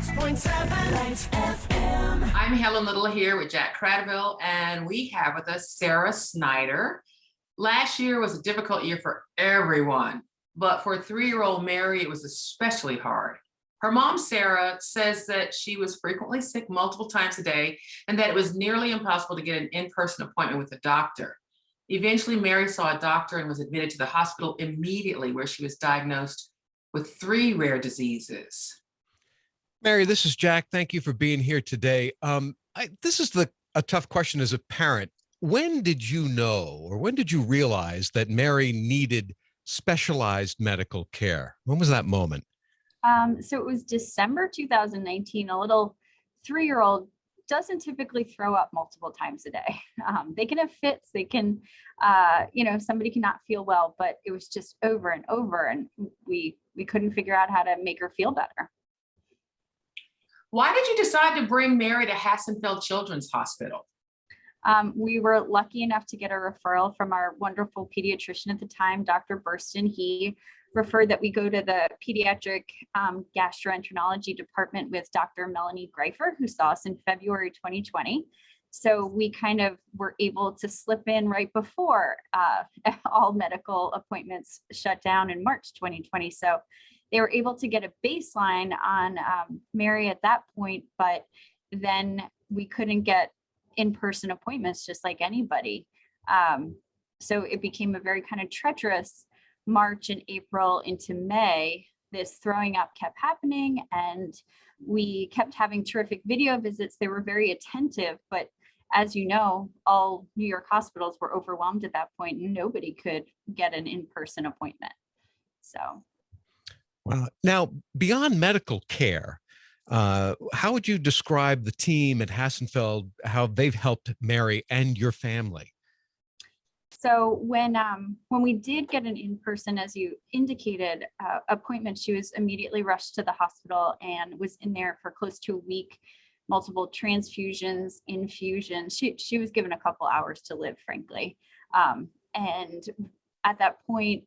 96.7 Lights FM. I'm Helen Little here with Jack Cradville, and we have with us Sarah Snyder. Last year was a difficult year for everyone, but for 3-year-old Mary, it was especially hard. Her mom, Sarah, says that she was frequently sick multiple times a day and that it was nearly impossible to get an in-person appointment with a doctor. Eventually, Mary saw a doctor and was admitted to the hospital immediately, where she was diagnosed with 3 rare diseases. Mary, this is Jack. Thank you for being here today. This is a tough question as a parent. When did you know, or when did you realize that Mary needed specialized medical care? When was that moment? So it was December 2019. A little 3-year-old doesn't typically throw up multiple times a day. They can have fits. They can, somebody cannot feel well, but it was just over and over, and we couldn't figure out how to make her feel better. Why did you decide to bring Mary to Hassenfeld Children's Hospital? We were lucky enough to get a referral from our wonderful pediatrician at the time, Dr. Burston. He referred that we go to the pediatric gastroenterology department with Dr. Melanie Greifer, who saw us in February 2020. So we kind of were able to slip in right before all medical appointments shut down in March 2020. So they were able to get a baseline on Mary at that point, but then we couldn't get in-person appointments just like anybody. So it became a very kind of treacherous March and April into May. This throwing up kept happening, and we kept having terrific video visits. They were very attentive, but as you know, all New York hospitals were overwhelmed at that point, and nobody could get an in-person appointment. So. Well, now, beyond medical care, how would you describe the team at Hassenfeld, how they've helped Mary and your family? So when we did get an in-person, as you indicated, appointment, she was immediately rushed to the hospital and was in there for close to a week, multiple transfusions, infusions. She was given a couple hours to live, frankly. And at that point,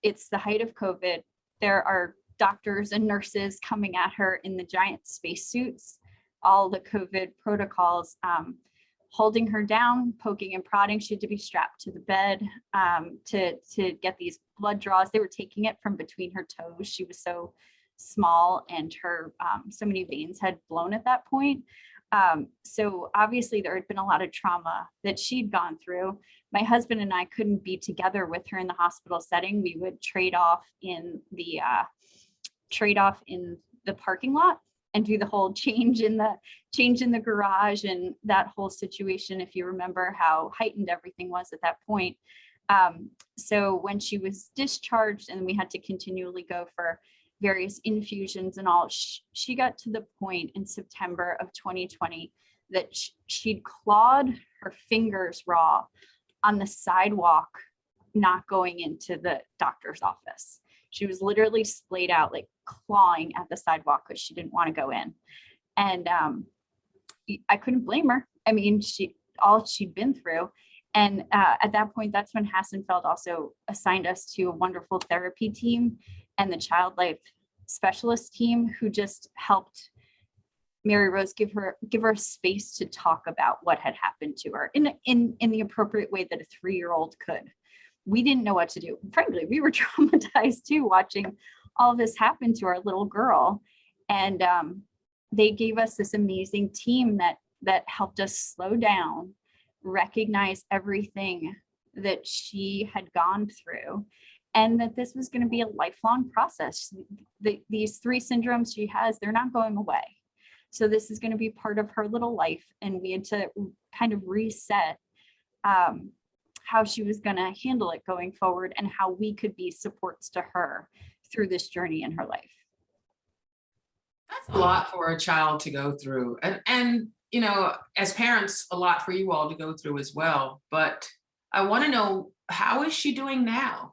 it's the height of COVID. There are doctors and nurses coming at her in the giant spacesuits, all the COVID protocols, holding her down, poking and prodding. She had to be strapped to the bed to get these blood draws. They were taking it from between her toes. She was so small, and her so many veins had blown at that point. So obviously there had been a lot of trauma that she'd gone through. My husband and I couldn't be together with her in the hospital setting. We would trade off in the parking lot and do the whole change in the garage, and that whole situation, if you remember how heightened everything was at that point. So when she was discharged and we had to continually go for various infusions and all, she got to the point in September of 2020 that she'd clawed her fingers raw on the sidewalk, not going into the doctor's office. She was literally splayed out, like clawing at the sidewalk because she didn't want to go in. And I couldn't blame her. I mean, all she'd been through. And at that point, that's when Hassenfeld also assigned us to a wonderful therapy team and the child life specialist team, who just helped Mary Rose give her space to talk about what had happened to her in the appropriate way that a 3-year-old could. We didn't know what to do. Frankly, we were traumatized too, watching all of this happen to our little girl. And they gave us this amazing team that helped us slow down, recognize everything that she had gone through, and that this was going to be a lifelong process. These 3 syndromes she has, they're not going away. So this is going to be part of her little life. And we had to kind of reset how she was going to handle it going forward, and how we could be supports to her through this journey in her life. That's a lot for a child to go through. And you know, as parents, a lot for you all to go through as well. But I want to know, how is she doing now?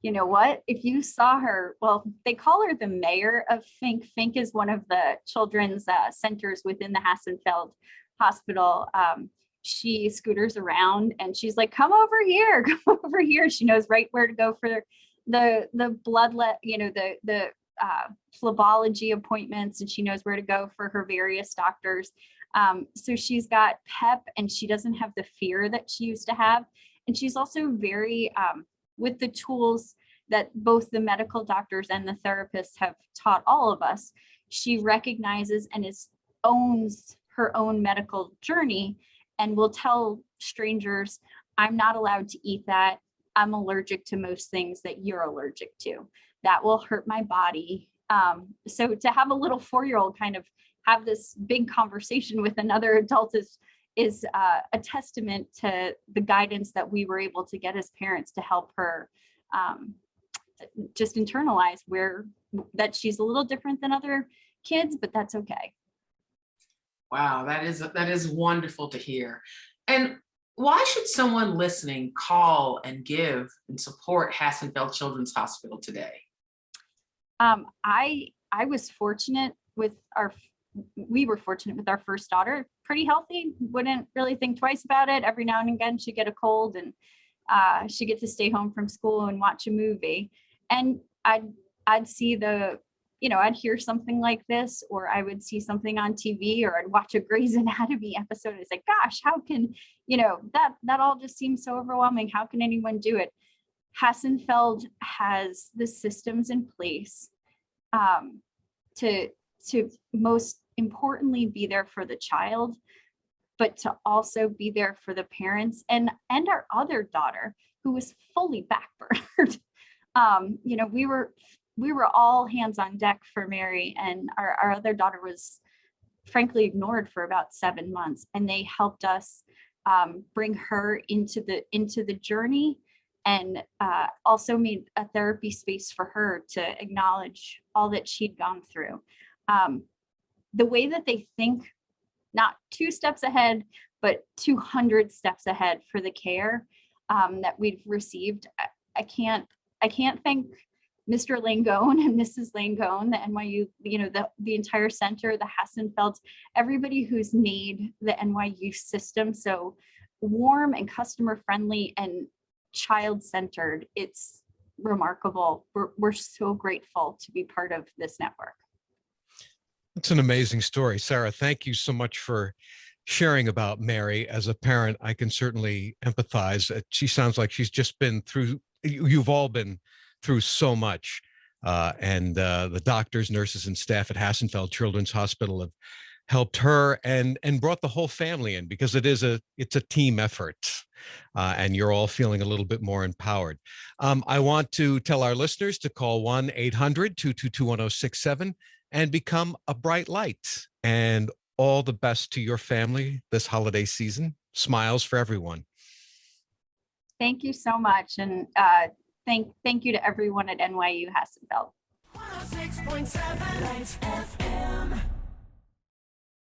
You know what? If you saw her, well, they call her the mayor of Fink. Fink is one of the children's centers within the Hassenfeld Hospital. She scooters around and she's like, come over here, come over here. She knows right where to go for the blood, the phlebology appointments, and she knows where to go for her various doctors. So she's got pep, and she doesn't have the fear that she used to have. And she's also very, with the tools that both the medical doctors and the therapists have taught all of us, she recognizes and owns her own medical journey and will tell strangers, I'm not allowed to eat that. I'm allergic to most things that you're allergic to. That will hurt my body. So to have a little 4-year-old kind of have this big conversation with another adult is a testament to the guidance that we were able to get as parents to help her just internalize that she's a little different than other kids, but that's okay. Wow, that is wonderful to hear. And why should someone listening call and give and support Hassenfeld Children's Hospital today? I was fortunate we were fortunate with our first daughter, pretty healthy, wouldn't really think twice about it. Every now and again, she'd get a cold and she'd get to stay home from school and watch a movie. And I'd see I'd hear something like this, or I would see something on TV, or I'd watch a Grey's Anatomy episode. It's like, gosh, how can, that all just seems so overwhelming. How can anyone do it? Hassenfeld has the systems in place to most importantly be there for the child, but to also be there for the parents and our other daughter, who was fully backburned. We were all hands on deck for Mary, and our other daughter was frankly ignored for about 7 months, and they helped us bring her into the journey, and also made a therapy space for her to acknowledge all that she'd gone through. The way that they think, not 2 steps ahead, but 200 steps ahead for the care that we've received. I can't thank Mr. Langone and Mrs. Langone, the NYU, the entire center, the Hassenfelds, everybody who's made the NYU system so warm and customer friendly and child-centered. It's remarkable. We're so grateful to be part of this network. It's an amazing story. Sarah, thank you so much for sharing about Mary. As a parent, I can certainly empathize. She sounds like she's just been through, you've all been through so much. And the doctors, nurses, and staff at Hassenfeld Children's Hospital have helped her and brought the whole family in, because it's a team effort. And you're all feeling a little bit more empowered. I want to tell our listeners to call 1-800-222-1067 and become a bright light. And all the best to your family this holiday season. Smiles for everyone. Thank you so much. And thank you to everyone at NYU Hassenfeld. 106.7 Lights FM.